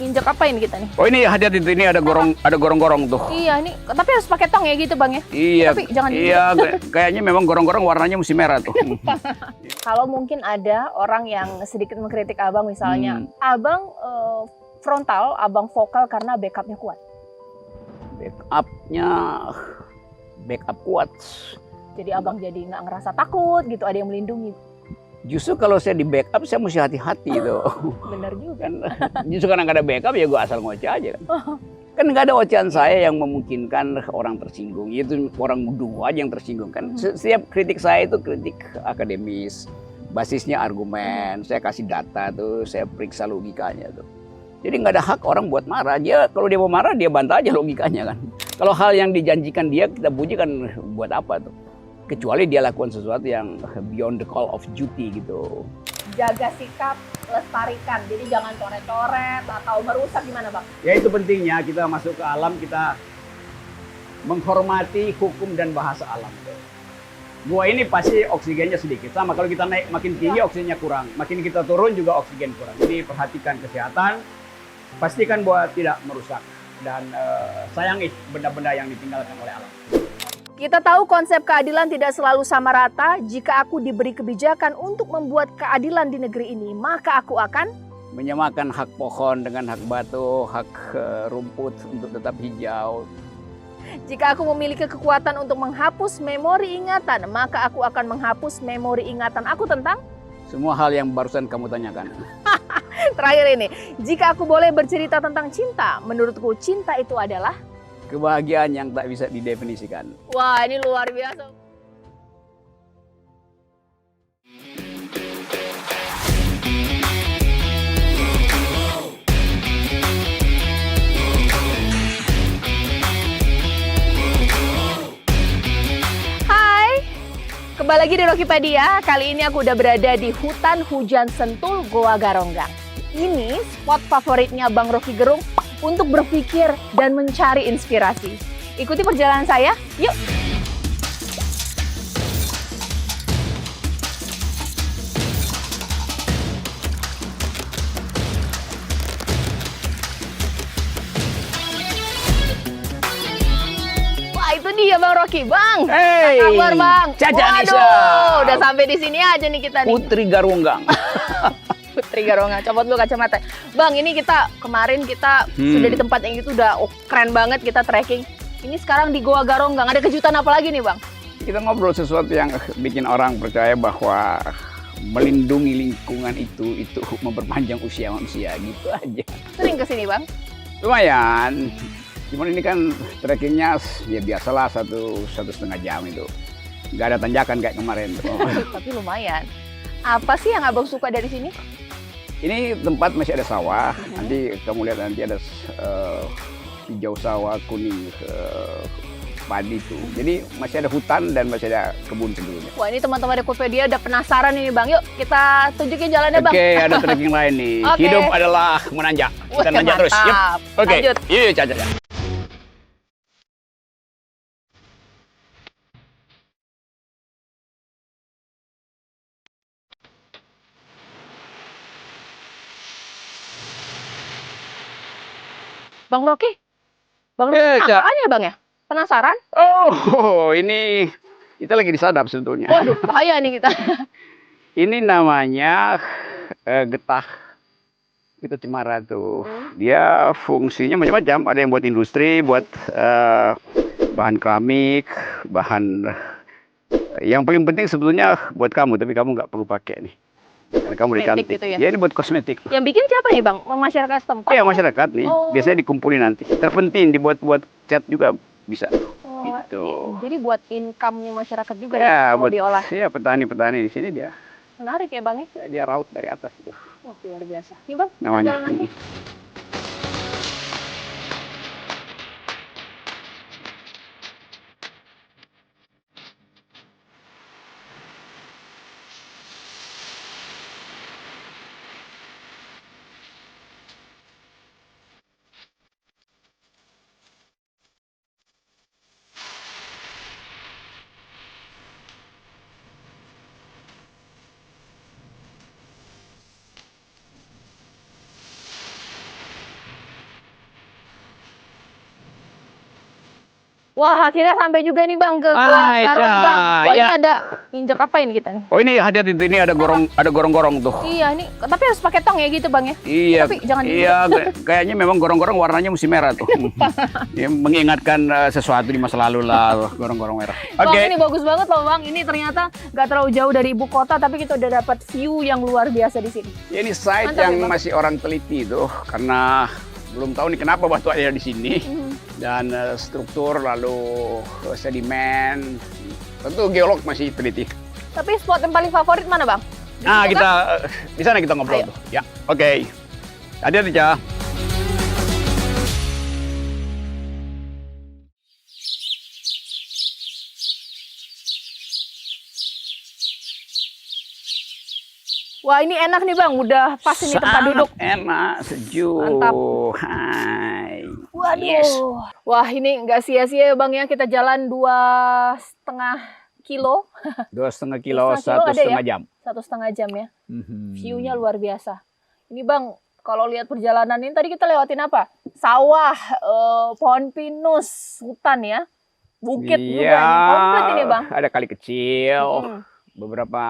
Injak apa ini kita nih? Oh ini hati-hati, ini ada gorong-gorong tuh. Iya, ini tapi harus pakai tong ya gitu Bang ya? Iya, Tapi jangan iya, kayaknya memang gorong-gorong warnanya mesti merah tuh. Kalau mungkin ada orang yang sedikit mengkritik Abang misalnya, Abang frontal, Abang vokal karena backupnya kuat. Backup kuat. Jadi Abang jadi nggak ngerasa takut gitu, ada yang melindungi. Justru kalau saya di backup saya mesti hati-hati tuh. Bener juga. Kan, justru karena nggak ada backup ya gue asal ngoceh aja kan. Kan nggak ada ocehan saya yang memungkinkan orang tersinggung. Itu orang dua aja yang tersinggung kan. Setiap kritik saya itu kritik akademis, basisnya argumen. Saya kasih data tuh, saya periksa logikanya tuh. Jadi nggak ada hak orang buat marah. Dia kalau dia mau marah dia bantah aja logikanya kan. Kalau hal yang dijanjikan dia kita puji kan buat apa tuh? Kecuali dia lakukan sesuatu yang beyond the call of duty gitu. Jaga sikap, lestarikan. Jadi jangan coret-coret atau merusak, gimana Bang? Ya itu pentingnya kita masuk ke alam, kita menghormati hukum dan bahasa alam. Gua ini pasti oksigennya sedikit. Sama kalau kita naik makin tinggi oksigennya kurang. Makin kita turun juga oksigen kurang. Jadi perhatikan kesehatan. Pastikan bahwa tidak merusak. Dan sayangi benda-benda yang ditinggalkan oleh alam. Kita tahu konsep keadilan tidak selalu sama rata. Jika aku diberi kebijakan untuk membuat keadilan di negeri ini, maka aku akan menyamakan hak pohon dengan hak batu, hak rumput untuk tetap hijau. Jika aku memiliki kekuatan untuk menghapus memori ingatan, maka aku akan menghapus memori ingatan aku tentang semua hal yang barusan kamu tanyakan. terakhir ini. Jika aku boleh bercerita tentang cinta, menurutku cinta itu adalah kebahagiaan yang tak bisa didefinisikan. Wah, ini luar biasa. Hai, kembali lagi di Rockipedia. Kali ini aku udah berada di hutan hujan Sentul, Goa Garonggang. Ini spot favoritnya Bang Rocky Gerung untuk berpikir dan mencari inspirasi. Ikuti perjalanan saya, yuk! Wah, itu dia Bang Rocky. Bang, hey, apa kabar Bang? Caca Nisa. Waduh, udah sampai di sini aja nih kita nih. Putri Garunggang. Putri Garonggang, copot dulu kacamata. Bang, ini kemarin kita sudah di tempat yang itu udah keren banget kita trekking. Ini sekarang di Goa Garonggang, ada kejutan apa lagi nih Bang? Kita ngobrol sesuatu yang bikin orang percaya bahwa melindungi lingkungan itu memperpanjang usia manusia, gitu aja. Sering kesini Bang? Lumayan. Cuman ini kan trekkingnya ya biasalah 1,5 jam itu. Nggak ada tanjakan kayak kemarin tuh. Tapi lumayan. Apa sih yang Abang suka dari sini? Ini tempat masih ada sawah. Nanti kamu lihat nanti ada hijau sawah, kuning padi tuh. Jadi masih ada hutan dan masih ada kebun sebelumnya. Wah, ini teman-teman Rockipedia udah penasaran ini Bang. Yuk kita tunjukin jalannya Bang. Oke, ada trekking lain nih. Oke. Hidup adalah menanjak. Kita Wah, nanjak terus. Yuk. mantap. Oke. Lanjut. Yuk, Caca. Bang Rocky. Bang Rocky, Cak. apaan ya Bang ya? Penasaran? Oh, ini kita lagi disadap sebetulnya. Waduh, bahaya nih kita. Ini namanya getah cemara tuh. Dia fungsinya macam-macam. Ada yang buat industri, buat bahan keramik, bahan yang paling penting sebetulnya buat kamu, tapi kamu nggak perlu pakai nih. Karena kamu udah Kosmetik cantik. gitu ya? Ya ini buat kosmetik. Yang bikin siapa nih Bang? Masyarakat setempat? Iya, masyarakat nih. Oh. Biasanya dikumpulin nanti. Terpenting dibuat cat juga bisa. Oh, Gitu. jadi buat income-nya masyarakat juga Ya, kalau buat diolah. ya petani-petani di sini dia Menarik ya Bang ya? dia raut dari atas itu Wah, luar biasa. Nih Bang, namanya. jalan lagi. Wah, akhirnya sampai juga nih Bang ke Ah, Garut, Bang. Wah, ya. ini ada injek apa ini kita nih? Oh ini hati-hati, ini ada gorong-gorong tuh. Iya, ini tapi harus pakai tong ya gitu Bang ya? Iya, Tapi jangan iya, kayaknya memang gorong-gorong warnanya mesti merah tuh. Ya, mengingatkan sesuatu di masa lalu lah, gorong-gorong merah. Bang, Oke. ini bagus banget loh Bang. Ini ternyata nggak terlalu jauh dari ibu kota, tapi kita udah dapat view yang luar biasa di sini. Ya, ini site Mantap ya, yang Bang. masih orang teliti tuh, karena belum tahu nih kenapa batu ada di sini. Dan struktur lalu sedimen, tentu geolog masih teliti. Tapi spot yang paling favorit mana Bang? Di Nah, situ kita kah? di sana kita ngobrol Ayo. tuh. Ya, oke. Hati-hati, Ca. Wah, ini enak nih Bang. Udah pas ini tempat Sangat duduk. enak, sejuk. Mantap. Hai. Waduh. Yes. Wah, ini nggak sia-sia ya Bang ya. Kita jalan 2,5 kilo. 2,5 kilo, 2,5 kilo ada ya? 1,5 jam. 1,5 jam ya. Mhm. View-nya luar biasa. Ini Bang, kalau lihat perjalanan ini tadi kita lewatin apa? Sawah, pohon pinus, hutan ya. Bukit juga Iya, ini. Komplit ini Bang. ada kali kecil, Mm. beberapa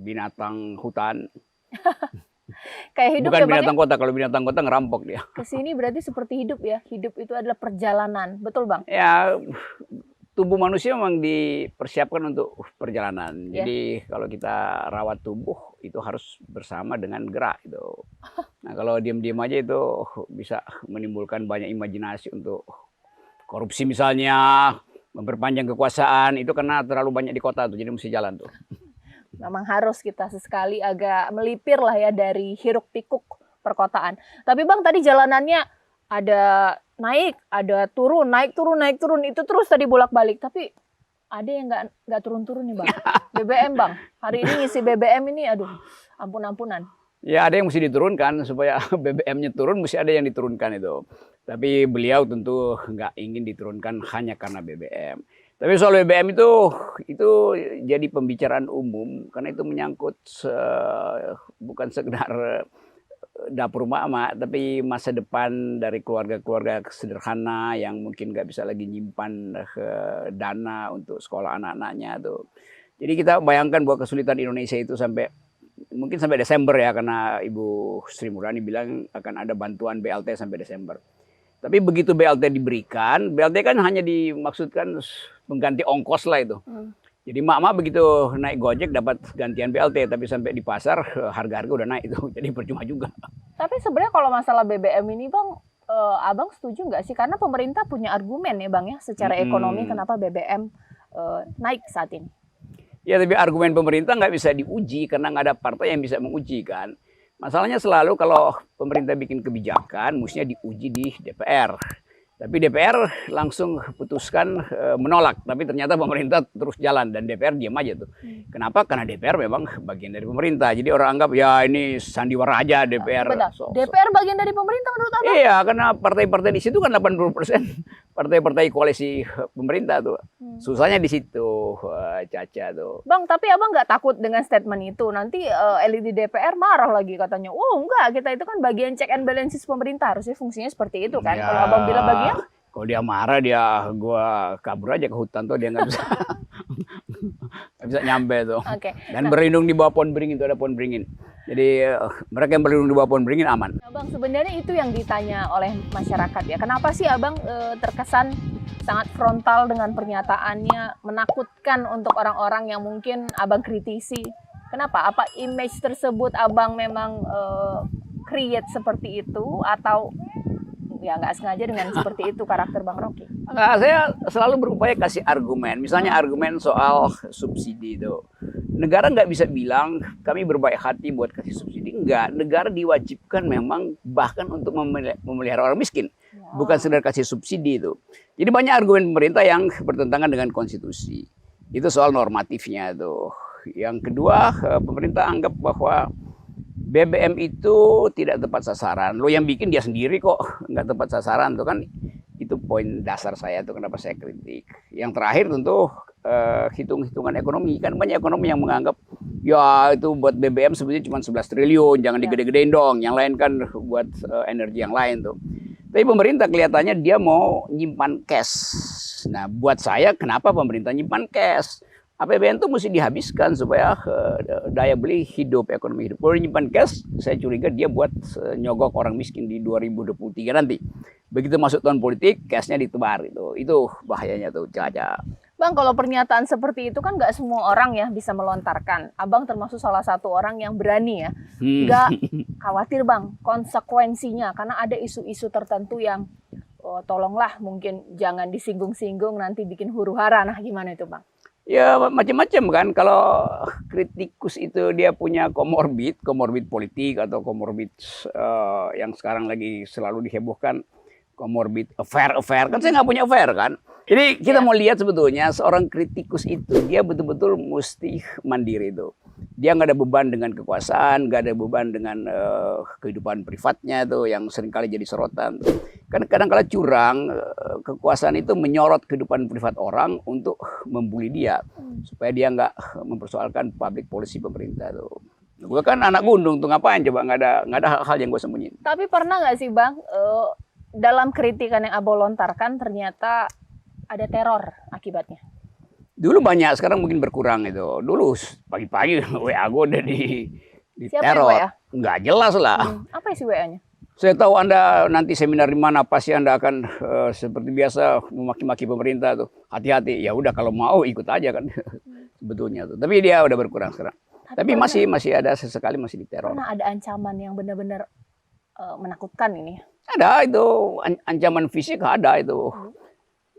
binatang hutan. Kayak hidup Bukan ya Bang binatang kota, kalau binatang kota ngerampok dia. ya. Kesini berarti seperti hidup ya. Hidup itu adalah perjalanan. Betul Bang? Ya, tubuh manusia memang dipersiapkan untuk perjalanan. Ya. Jadi kalau kita rawat tubuh itu harus bersama dengan gerak itu. Nah, kalau diam-diam aja itu bisa menimbulkan banyak imajinasi untuk korupsi misalnya, memperpanjang kekuasaan, itu karena terlalu banyak di kota tuh, jadi mesti jalan tuh. Memang harus kita sesekali agak melipir lah ya dari hiruk pikuk perkotaan. Tapi Bang tadi jalanannya ada naik, ada turun, naik turun, naik turun, itu terus tadi bolak-balik. Tapi ada yang nggak turun-turun nih Bang. BBM Bang, hari ini ngisi BBM ini, aduh, ampun-ampunan. Ya ada yang mesti diturunkan supaya BBM-nya turun, mesti ada yang diturunkan itu. Tapi beliau tentu nggak ingin diturunkan hanya karena BBM. Tapi soal BBM itu jadi pembicaraan umum karena itu menyangkut bukan sekedar dapur mama, tapi masa depan dari keluarga-keluarga sederhana yang mungkin nggak bisa lagi nyimpan dana untuk sekolah anak-anaknya tuh. Jadi kita bayangkan bahwa kesulitan Indonesia itu mungkin sampai Desember ya, karena Ibu Sri Mulyani bilang akan ada bantuan BLT sampai Desember. Tapi begitu BLT diberikan, BLT kan hanya dimaksudkan mengganti ongkos lah itu. Jadi mak-mak begitu naik Gojek dapat gantian BLT, tapi sampai di pasar harga-harga udah naik itu, jadi percuma juga. Tapi sebenarnya kalau masalah BBM ini Bang, Abang setuju nggak sih? Karena pemerintah punya argumen ya Bang ya, secara ekonomi kenapa BBM naik saat ini. Ya, tapi argumen pemerintah nggak bisa diuji karena nggak ada partai yang bisa menguji kan. Masalahnya selalu kalau pemerintah bikin kebijakan, mestinya diuji di DPR. Tapi DPR langsung putuskan menolak. Tapi ternyata pemerintah terus jalan dan DPR diam aja tuh. Kenapa? Karena DPR memang bagian dari pemerintah. Jadi orang anggap ya ini sandiwara aja DPR. Benar. DPR bagian dari pemerintah menurut Abang? Iya, karena partai-partai di situ kan 80% partai-partai koalisi pemerintah tuh. Susahnya di situ, Caca tuh. Bang, tapi Abang nggak takut dengan statement itu? Nanti elit di DPR marah lagi katanya. Oh enggak, kita itu kan bagian check and balances pemerintah. Harusnya fungsinya seperti itu kan. Ya, Kalau Abang bilang bagian? kalau dia marah gua kabur aja ke hutan tuh, dia nggak bisa nggak bisa nyampe tuh. Oke. Dan berlindung di bawah pohon beringin, itu ada pohon beringin. Jadi mereka yang berlindung di bawah pohon beringin aman. Abang, sebenarnya itu yang ditanya oleh masyarakat ya. Kenapa sih Abang terkesan sangat frontal dengan pernyataannya, menakutkan untuk orang-orang yang mungkin Abang kritisi? Kenapa? Apa image tersebut Abang memang create seperti itu, atau ya nggak sengaja dengan seperti itu karakter Bang Rocky? Enggak, saya selalu berupaya kasih argumen. Misalnya argumen soal subsidi itu. Negara nggak bisa bilang kami berbaik hati buat kasih subsidi. Enggak, negara diwajibkan memang bahkan untuk memelihara orang miskin. Bukan sekedar kasih subsidi itu. Jadi banyak argumen pemerintah yang bertentangan dengan konstitusi. Itu soal normatifnya tuh. Yang kedua, pemerintah anggap bahwa BBM itu tidak tepat sasaran. Lo yang bikin dia sendiri kok nggak tepat sasaran tuh kan. Itu poin dasar saya tuh kenapa saya kritik. Yang terakhir tentu hitung-hitungan ekonomi. Kan banyak ekonomi yang menganggap ya itu buat BBM sebetulnya cuma 11 triliun. Jangan digede-gedein dong. Yang lain kan buat energi yang lain tuh. Tapi pemerintah kelihatannya dia mau nyimpan cash. Nah, buat saya kenapa pemerintah nyimpan cash? APBN itu mesti dihabiskan supaya daya beli hidup, ekonomi hidup. Kalau nyimpan cash, saya curiga dia buat nyogok orang miskin di 2023 nanti. Begitu masuk tahun politik, cashnya ditebar itu bahayanya tuh, Caca. Bang, kalau pernyataan seperti itu kan nggak semua orang ya bisa melontarkan. Abang termasuk salah satu orang yang berani ya. Nggak khawatir Bang konsekuensinya karena ada isu-isu tertentu yang tolonglah mungkin jangan disinggung-singgung nanti bikin huru-hara. Nah gimana itu Bang? Ya macam-macam kan. Kalau kritikus itu dia punya komorbid politik atau komorbid yang sekarang lagi selalu dihebohkan, komorbid affair kan saya nggak punya affair kan. Jadi kita mau lihat sebetulnya seorang kritikus itu dia betul-betul mesti mandiri itu. Dia nggak ada beban dengan kekuasaan, nggak ada beban dengan kehidupan privatnya tuh yang seringkali jadi sorotan. Kadang-kala curang kekuasaan itu menyorot kehidupan privat orang untuk membuli dia supaya dia nggak mempersoalkan public policy pemerintah tuh. Gue kan anak gunung tuh ngapain coba, nggak ada hal-hal yang gue sembunyiin. Tapi pernah nggak sih Bang dalam kritikan yang Abang lontarkan ternyata ada teror akibatnya? Dulu banyak, sekarang mungkin berkurang itu. Dulu pagi-pagi WA gue udah di teror. Nggak jelas lah. Apa isi WA-nya? Saya tahu Anda nanti seminar di mana, pasti Anda akan seperti biasa memaki-maki pemerintah tuh. Hati-hati. Ya udah kalau mau ikut aja kan. Sebetulnya tuh. Tapi dia udah berkurang sekarang. Tapi masih ada sesekali masih diteror. Pernah ada ancaman yang benar-benar menakutkan ini? Ada itu, ancaman fisik ada itu.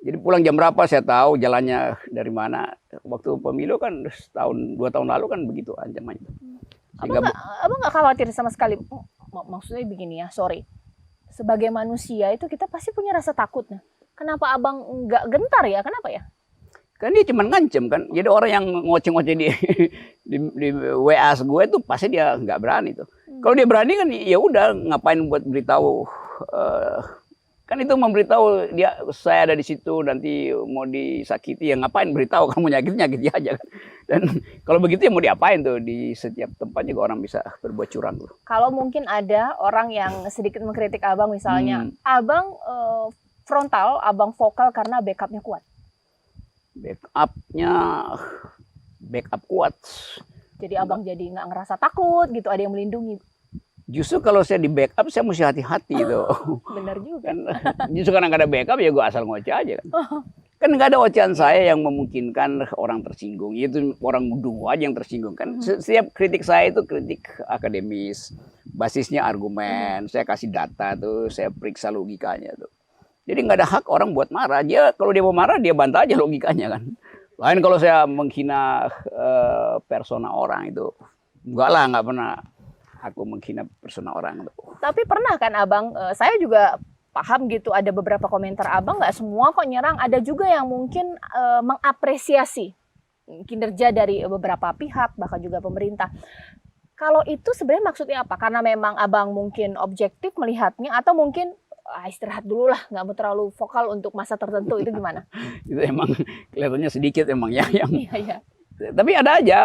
Jadi pulang jam berapa saya tahu, jalannya dari mana. Waktu pemilu kan 2 tahun lalu kan begitu ancamannya. Abang nggak khawatir sama sekali? Maksudnya begini ya, sorry. Sebagai manusia itu kita pasti punya rasa takut. Nah, kenapa abang nggak gentar ya? Kenapa ya? Kan dia cuma ngancem kan. Jadi orang yang ngoceh-ngoceh di WA gue itu pasti dia nggak berani tuh. Kalau dia berani kan ya udah, ngapain buat beritahu. Kan itu memberitahu dia saya ada di situ nanti mau disakiti, ya ngapain beritahu, kamu nyakiti aja kan. Dan kalau begitu ya mau diapain tuh, di setiap tempat juga orang bisa berbuat curang tuh. Kalau mungkin ada orang yang sedikit mengkritik abang misalnya, abang frontal, abang vokal karena backupnya kuat. Backup kuat. Jadi abang jadi nggak ngerasa takut gitu, ada yang melindungi. Justru kalau saya di backup saya mesti hati-hati tuh. Benar juga. Justru karena nggak ada backup ya gue asal ngoceh aja kan. Kan nggak ada ocehan saya yang memungkinkan orang tersinggung. Itu orang dua aja yang tersinggung kan. Setiap kritik saya itu kritik akademis, basisnya argumen. Saya kasih data tuh, saya periksa logikanya tuh. Jadi nggak ada hak orang buat marah. Dia kalau dia mau marah dia bantah aja logikanya kan. Lain kalau saya menghina persona orang itu, nggak pernah aku menghina persona orang itu. Tapi pernah kan abang, saya juga paham gitu, ada beberapa komentar abang nggak semua kok nyerang, ada juga yang mungkin mengapresiasi kinerja dari beberapa pihak, bahkan juga pemerintah. Kalau itu sebenarnya maksudnya apa? Karena memang abang mungkin objektif melihatnya, atau mungkin istirahat dulu lah, nggak mau terlalu vokal untuk masa tertentu, itu gimana? Itu emang kelihatannya sedikit emang ya yang. Iya. Tapi ada aja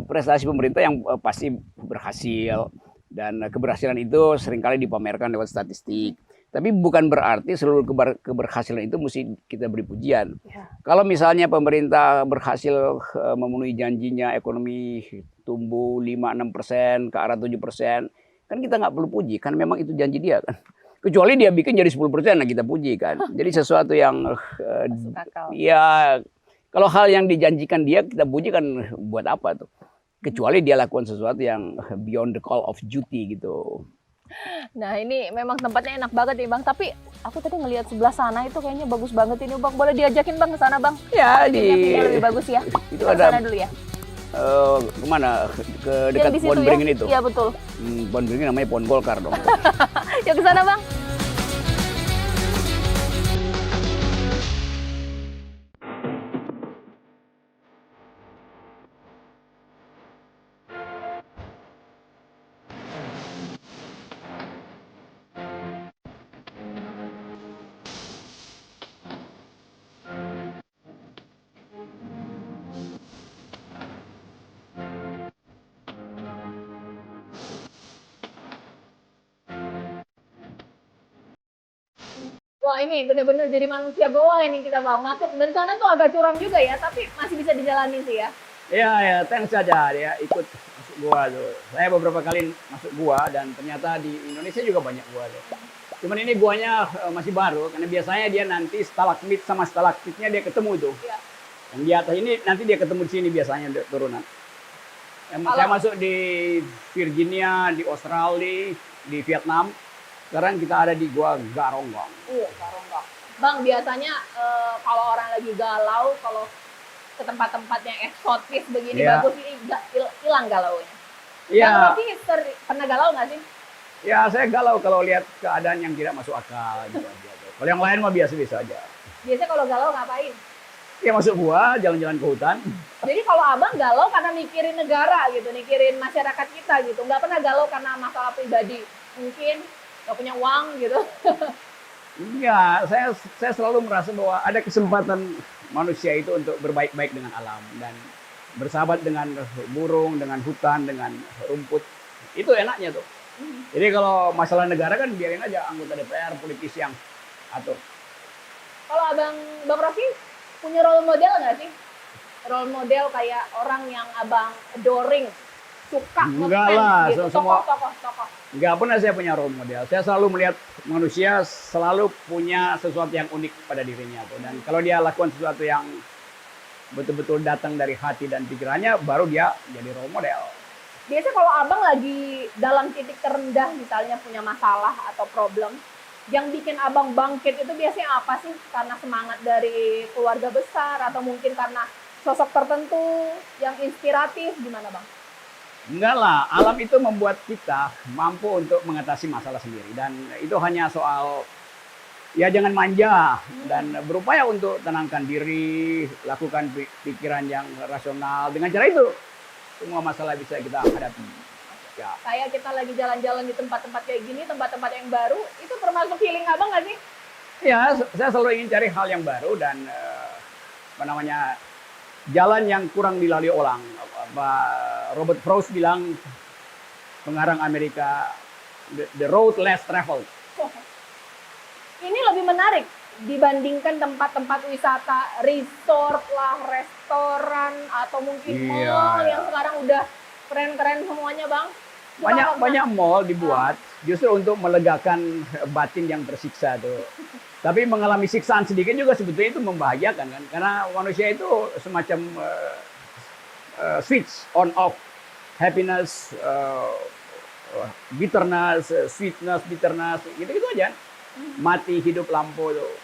prestasi pemerintah yang pasti berhasil, dan keberhasilan itu seringkali dipamerkan lewat statistik. Tapi bukan berarti seluruh keberhasilan itu mesti kita beri pujian. Ya. Kalau misalnya pemerintah berhasil memenuhi janjinya, ekonomi tumbuh 5-6% ke arah 7%, kan kita nggak perlu puji, kan memang itu janji dia kan. Kecuali dia bikin jadi 10%, nah kita puji kan. Jadi sesuatu yang ya. Kalau hal yang dijanjikan dia kita puji kan buat apa tuh? Kecuali dia lakukan sesuatu yang beyond the call of duty gitu. Nah ini memang tempatnya enak banget nih Bang. Tapi aku tadi ngelihat sebelah sana itu kayaknya bagus banget ini Bang. Boleh diajakin Bang ke sana Bang? Ya lebih bagus ya. Itu ada. Sana dulu ya. Kemana? Ke dekat Pohon Beringin itu? Iya betul. Pohon Beringin namanya Pohon Golkar dong. Yuk ke sana Bang. Wah ini bener-bener jadi manusia goa ini kita bang. Masuk dan sana tuh agak curam juga ya, tapi masih bisa dijalani sih ya. Iya, ya, thanks saja dia ikut masuk gua tuh. Saya beberapa kali masuk gua dan ternyata di Indonesia juga banyak gua tuh. Cuman ini guanya masih baru karena biasanya dia nanti stalagmit sama stalaktitnya dia ketemu tuh. Iya. Yang di atas ini nanti dia ketemu di sini biasanya turunan. Saya masuk di Virginia, di Australia, di Vietnam. Sekarang kita ada di Gua Garonggong. Garonggong. Bang, biasanya kalau orang lagi galau, kalau ke tempat-tempat yang eksotis begini bagus ini hilang galaunya. Iya. Bang Rocky pernah galau nggak sih? Ya, saya galau kalau lihat keadaan yang tidak masuk akal gitu aja. Kalau yang lain mah biasa-biasa aja. Biasanya kalau galau ngapain? Ya masuk gua, jalan-jalan ke hutan. Jadi kalau abang galau karena mikirin negara gitu, mikirin masyarakat kita gitu, nggak pernah galau karena masalah pribadi, mungkin nggak punya uang gitu. Enggak, saya selalu merasa bahwa ada kesempatan manusia itu untuk berbaik-baik dengan alam dan bersahabat dengan burung, dengan hutan, dengan rumput. Itu enaknya tuh. Jadi kalau masalah negara kan biarin aja anggota DPR, politisi yang atur. Kalau Bang Rocky punya role model nggak sih? Role model kayak orang yang abang adoring, suka enggak lah, gitu. Semua Tokoh. enggak pernah saya punya role model. Saya selalu melihat manusia selalu punya sesuatu yang unik pada dirinya tuh. Dan kalau dia lakukan sesuatu yang betul-betul datang dari hati dan pikirannya, baru dia jadi role model. Biasanya kalau abang lagi dalam titik terendah misalnya punya masalah atau problem, yang bikin abang bangkit itu biasanya apa sih? Karena semangat dari keluarga besar atau mungkin karena sosok tertentu yang inspiratif, gimana bang? Enggak lah, alam itu membuat kita mampu untuk mengatasi masalah sendiri. Dan itu hanya soal, ya jangan manja dan berupaya untuk tenangkan diri, lakukan pikiran yang rasional. Dengan cara itu, semua masalah bisa kita hadapi. Ya. Kayak kita lagi jalan-jalan di tempat-tempat kayak gini, tempat-tempat yang baru, itu termasuk healing abang nggak sih? Ya, saya selalu ingin cari hal yang baru dan jalan yang kurang dilalui orang. Robert Frost bilang, pengarang Amerika, the road less traveled. Ini lebih menarik dibandingkan tempat-tempat wisata, resort lah, restoran, atau mungkin mall yang sekarang udah keren-keren semuanya bang. Banyak mall dibuat justru untuk melegakan batin yang tersiksa tuh. Tapi mengalami siksaan sedikit juga sebetulnya itu membahayakan kan, karena manusia itu semacam switch on off, happiness, bitterness, sweetness, bitterness, gitu aja. Mati hidup lampu tuh.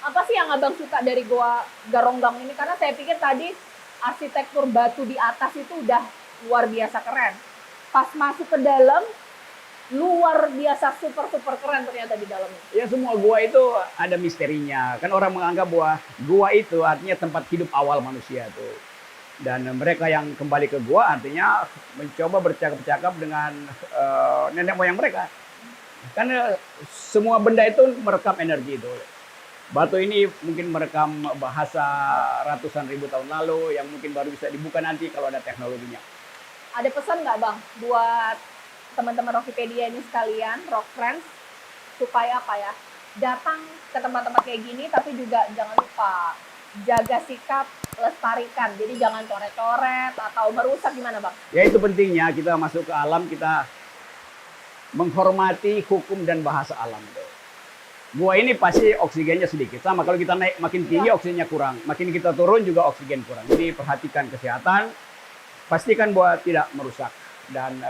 Apa sih yang abang suka dari Goa Garonggong ini? Karena saya pikir tadi arsitektur batu di atas itu udah luar biasa keren. Pas masuk ke dalam, luar biasa super keren ternyata di dalamnya. Ya semua gua itu ada misterinya. Kan orang menganggap bahwa gua itu artinya tempat hidup awal manusia tuh. Dan mereka yang kembali ke gua artinya mencoba bercakap-cakap dengan nenek moyang mereka. Karena semua benda itu merekam energi itu. Batu ini mungkin merekam bahasa ratusan ribu tahun lalu yang mungkin baru bisa dibuka nanti kalau ada teknologinya. Ada pesan nggak bang buat teman-teman Rockypedia ini sekalian, Rock Friends, supaya apa ya, datang ke tempat-tempat kayak gini tapi juga jangan lupa jaga sikap, lestarikan. Jadi jangan coret-coret atau merusak, gimana bang? Ya itu pentingnya kita masuk ke alam, kita menghormati hukum dan bahasa alam. Gua ini pasti oksigennya sedikit. Sama kalau kita naik makin tinggi oksigennya kurang. Makin kita turun juga oksigen kurang. Jadi perhatikan kesehatan. Pastikan bahwa tidak merusak. Dan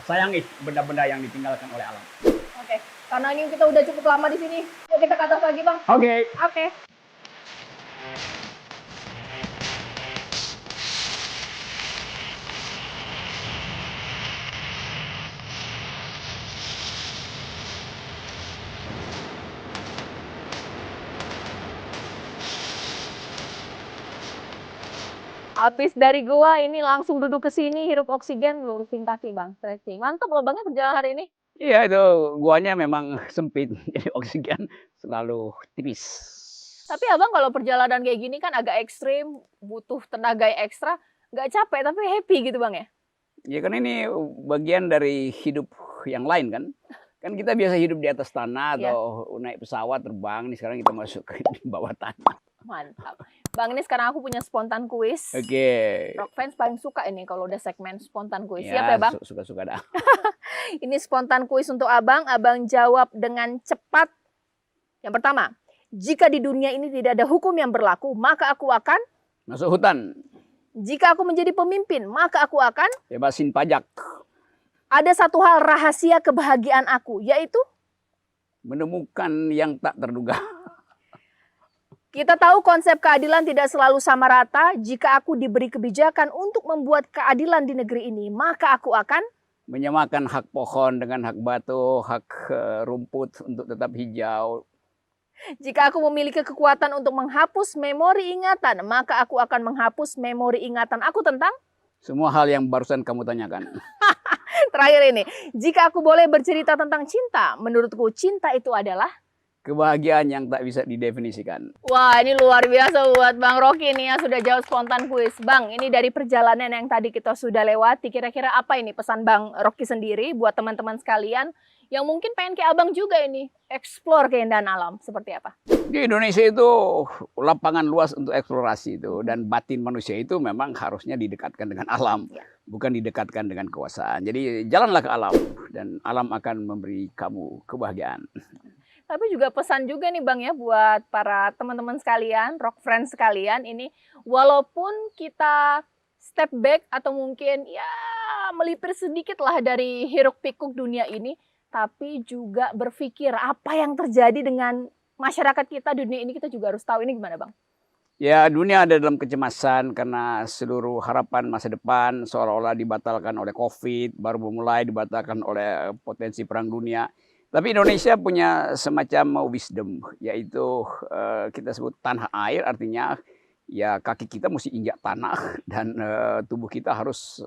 sayangi benda-benda yang ditinggalkan oleh alam. Oke. Karena ini kita udah cukup lama di sini. Yuk kita ke atas lagi bang. Oke. Habis dari gua ini langsung duduk ke sini, hirup oksigen, lurusin kaki bang, stretching. Mantap loh bang perjalanan hari ini. Iya itu guanya memang sempit, jadi oksigen selalu tipis. Tapi abang kalau perjalanan kayak gini kan agak ekstrim, butuh tenaga ekstra, nggak capek tapi happy gitu bang ya? Ya kan ini bagian dari hidup yang lain kan. Kan kita biasa hidup di atas tanah Iya. atau naik pesawat terbang, nih sekarang kita masuk ke di bawah tanah. Mantap. Bang, ini sekarang aku punya spontan kuis. Oke. Rock fans paling suka ini kalau udah segmen spontan kuis. Siap Ya, ya, Bang? suka-suka dah. Ini spontan kuis untuk Abang. Abang jawab dengan cepat. Yang pertama, jika di dunia ini tidak ada hukum yang berlaku, maka aku akan. Masuk hutan, Jika aku menjadi pemimpin, maka aku akan. bebasin pajak, Ada satu hal rahasia kebahagiaan aku, yaitu menemukan yang tak terduga. kita tahu konsep keadilan tidak selalu sama rata. Jika aku diberi kebijakan untuk membuat keadilan di negeri ini, maka aku akan. Menyamakan hak pohon dengan hak batu, hak rumput untuk tetap hijau. Jika aku memiliki kekuatan untuk menghapus memori ingatan, maka aku akan menghapus memori ingatan aku tentang. Semua hal yang barusan kamu tanyakan. Terakhir ini, jika aku boleh bercerita tentang cinta, menurutku cinta itu adalah. Kebahagiaan yang tak bisa didefinisikan. Wah, ini luar biasa buat Bang Rocky nih ya, sudah jawab spontan kuis. Bang, ini dari perjalanan yang tadi kita sudah lewati, kira-kira apa ini pesan Bang Rocky sendiri buat teman-teman sekalian yang mungkin pengen kayak Abang juga ini, explore keindahan alam, seperti apa? Di Indonesia itu lapangan luas untuk eksplorasi itu, dan batin manusia itu memang harusnya didekatkan dengan alam, bukan didekatkan dengan kekuasaan. Jadi jalanlah ke alam dan alam akan memberi kamu kebahagiaan. Tapi juga pesan juga nih Bang ya buat para teman-teman sekalian, rock friends sekalian ini, walaupun kita step back atau mungkin ya melipir sedikit lah dari hiruk pikuk dunia ini, tapi juga berpikir apa yang terjadi dengan masyarakat kita, dunia ini kita juga harus tahu. Ini gimana Bang? Ya, dunia ada dalam kecemasan karena seluruh harapan masa depan seolah-olah dibatalkan oleh COVID, baru memulai dibatalkan oleh potensi perang dunia. Tapi Indonesia punya semacam wisdom, yaitu kita sebut tanah air, artinya ya kaki kita mesti injak tanah dan tubuh kita harus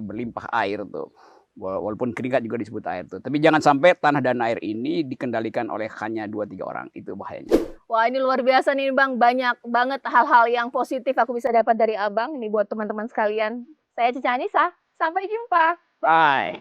berlimpah air tuh. Walaupun keringat juga disebut air tuh. Tapi jangan sampai tanah dan air ini dikendalikan oleh hanya 2-3 orang, itu bahayanya. Wah, ini luar biasa nih Bang, banyak banget hal-hal yang positif aku bisa dapat dari Abang. Ini buat teman-teman sekalian. Saya Cica Anissa, sampai jumpa. Bye.